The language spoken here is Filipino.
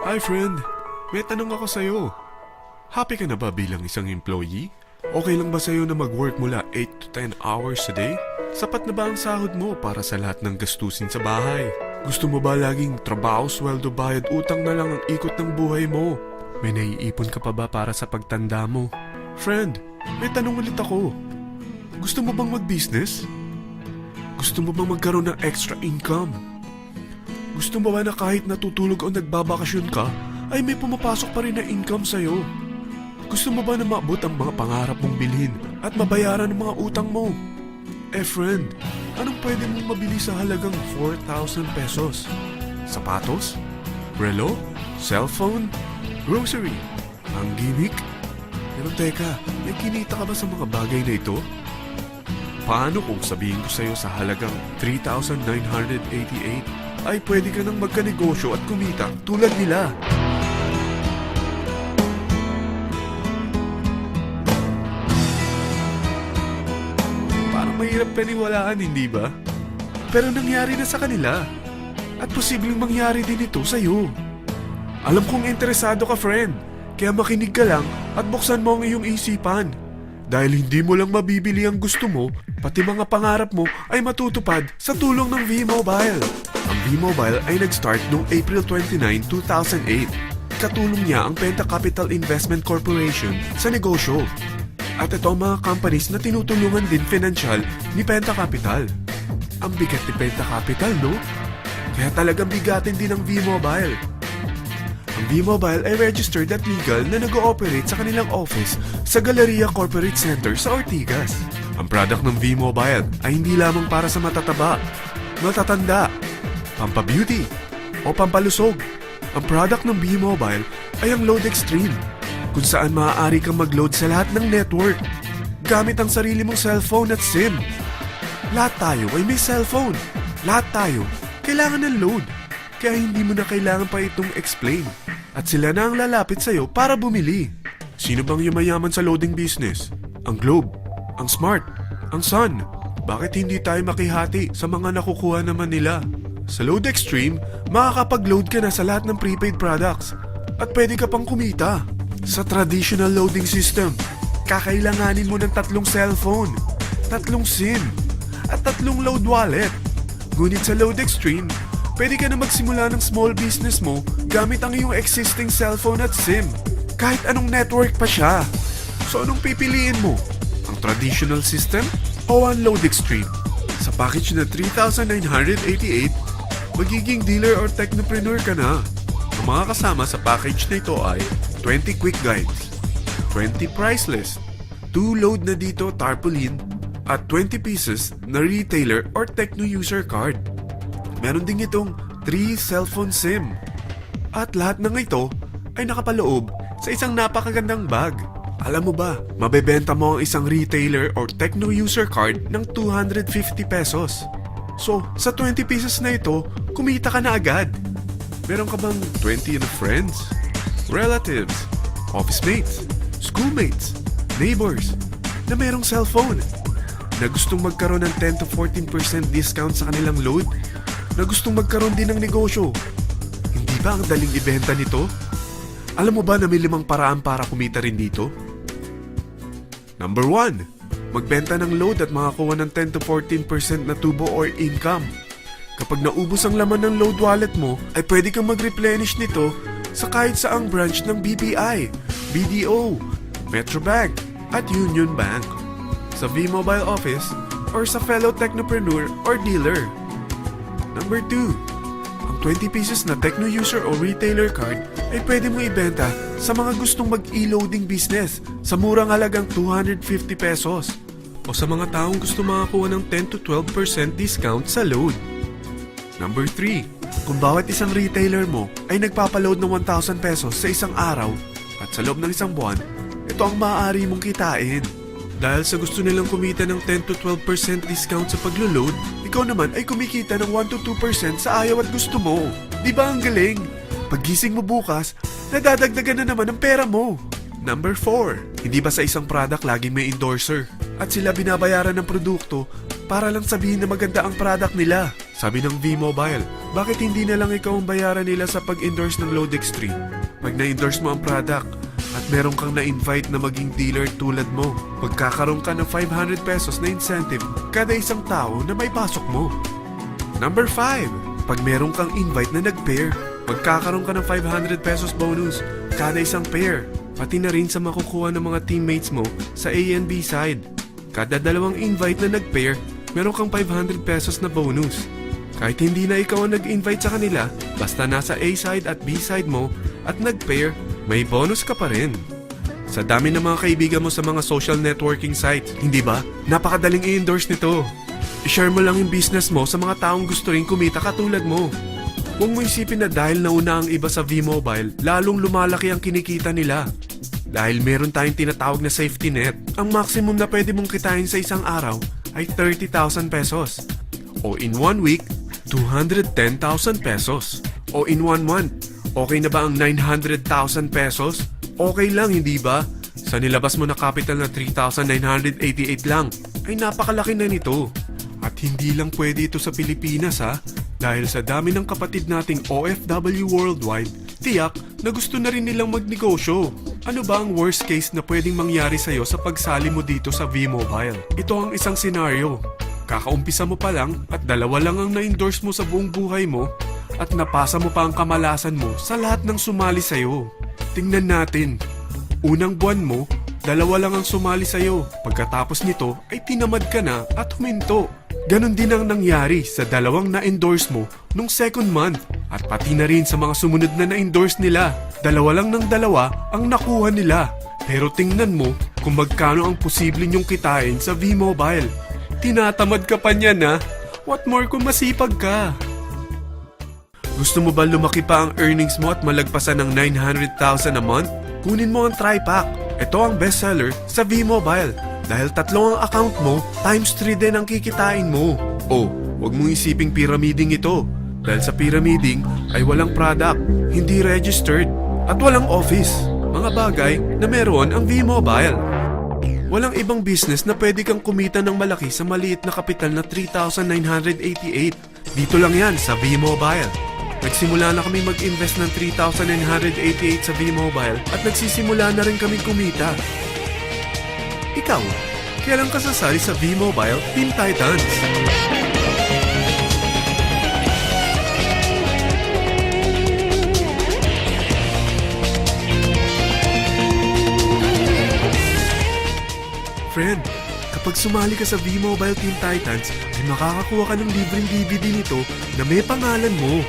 Hi friend, may tanong ako sa'yo. Happy ka na ba bilang isang employee? Okay lang ba sa'yo na mag-work mula 8 to 10 hours a day? Sapat na ba ang sahod mo para sa lahat ng gastusin sa bahay? Gusto mo ba laging trabaho, sweldo, bayad, utang na lang ang ikot ng buhay mo? May naiipon ka pa ba para sa pagtanda mo? Friend, may tanong ulit ako. Gusto mo bang mag-business? Gusto mo bang magkaroon ng extra income? Gusto mo ba na kahit natutulog o nagbabakasyon ka, ay may pumapasok pa rin na income sa'yo? Gusto mo ba na maabot ang mga pangarap mong bilhin at mabayaran ang mga utang mo? Friend, anong pwede mong mabili sa halagang 4,000 pesos? Sapatos? Relo? Cellphone? Grocery? Ang gimmick? Pero teka, may kinita ka ba sa mga bagay na ito? Paano kung sabihin ko sa'yo sa halagang 3,988 ay pwede ka nang magkanegosyo at kumita tulad nila? Parang mahirap paniwalaan, hindi ba? Pero nangyari na sa kanila. At posibleng mangyari din ito sa'yo. Alam kong interesado ka, friend. Kaya makinig ka lang at buksan mo ang iyong isipan. Dahil hindi mo lang mabibili ang gusto mo, pati mga pangarap mo ay matutupad sa tulong ng V-Mobile. Ang V-Mobile ay nag-start noong April 29, 2008. Katulong niya ang Penta Capital Investment Corporation sa negosyo. At ito ang mga companies na tinutulungan din financial ni Penta Capital. Ang bigat ni Penta Capital, no? Kaya talagang bigatin din ang V-Mobile. Ang V-Mobile ay registered at legal na nag-ooperate sa kanilang office sa Galleria Corporate Center sa Ortigas. Ang product ng V-Mobile ay hindi lamang para sa matataba, matatanda, pampabeauty, o pampalusog. Ang product ng V-Mobile ay ang Load Extreme, kung saan maaari kang mag-load sa lahat ng network gamit ang sarili mong cellphone at SIM. Lahat tayo ay may cellphone. Lahat tayo kailangan ng load. Kaya hindi mo na kailangan pa itong explain. At sila na ang lalapit sa'yo para bumili. Sino bang yumayaman sa loading business? Ang Globe, ang Smart, ang Sun. Bakit hindi tayo makihati sa mga nakukuha naman nila? Sa Load Extreme, makakapag-load ka na sa lahat ng prepaid products. At pwede ka pang kumita. Sa traditional loading system, kakailanganin mo ng 3 cellphone, 3 SIM, at 3 load wallet. Ngunit sa Load Extreme, pwede ka na magsimula ng small business mo gamit ang iyong existing cellphone at SIM. Kahit anong network pa siya. So anong pipiliin mo? Ang traditional system o ang Load Extreme? Sa package na 3,988, magiging dealer or technopreneur ka na. Ang mga kasama sa package na ito ay 20 quick guides, 20 price list, 2 load na dito tarpaulin, at 20 pieces na retailer or techno user card. Meron din itong 3 cellphone SIM. At lahat ng ito ay nakapaloob sa isang napakagandang bag. Alam mo ba, mabebenta mo ang isang retailer or techno user card ng 250 pesos. So, sa 20 pieces na ito, kumita ka na agad. Meron ka bang 20 na friends, relatives, office mates, schoolmates, neighbors na merong cellphone? Na gustong magkaroon ng 10 to 14% discount sa kanilang load? Na gustong magkaroon din ng negosyo? Hindi ba ang daling ibenta nito? Alam mo ba na may 5 paraan para kumita rin dito? Number 1. Magbenta ng load at makakuha ng 10 to 14% na tubo or income. Kapag naubos ang laman ng load wallet mo, ay pwede kang mag-replenish nito sa kahit saang branch ng BPI, BDO, Metrobank, at Union Bank. Sa V-Mobile office or sa fellow technopreneur or dealer. Number 2. Ang 20 pieces na techno user o retailer card ay pwede mo ibenta sa mga gustong mag-e-loading business sa murang halagang 250 pesos o sa mga taong gusto makakuha ng 10 to 12% discount sa load. Number 3. Kung bawat isang retailer mo ay nagpapaload ng 1,000 pesos sa isang araw at sa loob ng isang buwan, ito ang maaari mong kitain. Dahil sa gusto nilang kumita ng 10 to 12% discount sa paglo-load, ikaw naman ay kumikita ng 1 to 2% sa ayaw at gusto mo. Di ba ang galing? Paggising mo bukas, nadadagdagan na naman ang pera mo. Number 4. Hindi ba sa isang product laging may endorser? At sila binabayaran ng produkto para lang sabihin na maganda ang product nila. Sabi ng V-Mobile, bakit hindi na lang ikaw ang bayaran nila sa pag-endorse ng Load Extreme? Pag na-endorse mo ang product at meron kang na-invite na maging dealer tulad mo, magkakaroon ka ng 500 pesos na incentive kada isang tao na may pasok mo. Number 5. Pag meron kang invite na nag-pair, magkakaroon ka ng 500 pesos bonus kada isang pair, pati na rin sa makukuha ng mga teammates mo sa A and B side. Kada dalawang invite na nag-pair, meron kang 500 pesos na bonus. Kahit hindi na ikaw ang nag-invite sa kanila, basta nasa A side at B side mo at nag-pair, may bonus ka pa rin. Sa dami ng mga kaibigan mo sa mga social networking sites, hindi ba? Napakadaling i-endorse nito. I-share mo lang yung business mo sa mga taong gusto rin kumita katulad mo. Huwag mo isipin na dahil nauna ang iba sa V-Mobile, lalong lumalaki ang kinikita nila. Dahil meron tayong tinatawag na safety net, ang maximum na pwede mong kitain sa isang araw ay 30,000 pesos. O in 1 week, 210,000 pesos. O in 1 month, okay na ba ang 900,000 pesos? Okay lang, hindi ba? Sa nilabas mo na capital na 3,988 lang, ay napakalaki na nito. At hindi lang pwede ito sa Pilipinas ha, dahil sa dami ng kapatid nating OFW worldwide, tiyak na gusto na rin nilang magnegosyo. Ano ba ang worst case na pwedeng mangyari sa'yo sa pagsali mo dito sa V-Mobile? Ito ang isang senaryo. Kakaumpisa mo pa lang at 2 lang ang na-endorse mo sa buong buhay mo at napasa mo pa ang kamalasan mo sa lahat ng sumali sa'yo. Tingnan natin. Unang buwan mo, 2 lang ang sumali sa'yo. Pagkatapos nito ay tinamad ka na at huminto. Ganon din ang nangyari sa 2 na-endorse mo nung second month at pati na rin sa mga sumunod na na-endorse nila. 2 lang ng 2 ang nakuha nila. Pero tingnan mo kung magkano ang posible nyong kitain sa V-Mobile. Tinatamad ka pa niyan ha? What more kung masipag ka? Gusto mo ba lumaki pa ang earnings mo at malagpasan ng 900,000 a month? Kunin mo ang TriPack. Ito ang bestseller sa V-Mobile. Dahil 3 ang account mo, times 3 din ang kikitain mo. Oh, huwag mong isiping pyramiding ito. Dahil sa pyramiding ay walang product, hindi registered, at walang office. Mga bagay na meron ang V-Mobile. Walang ibang business na pwede kang kumita ng malaki sa maliit na kapital na 3,988. Dito lang yan sa V-Mobile. Nagsimula na kami mag-invest ng 3,988 sa V-Mobile at nagsisimula na rin kami kumita. Ikaw, kailan ka sasali sa V-Mobile Teen Titans? Friend, kapag sumali ka sa V-Mobile Teen Titans, ay makakakuha ka ng libreng DVD nito na may pangalan mo.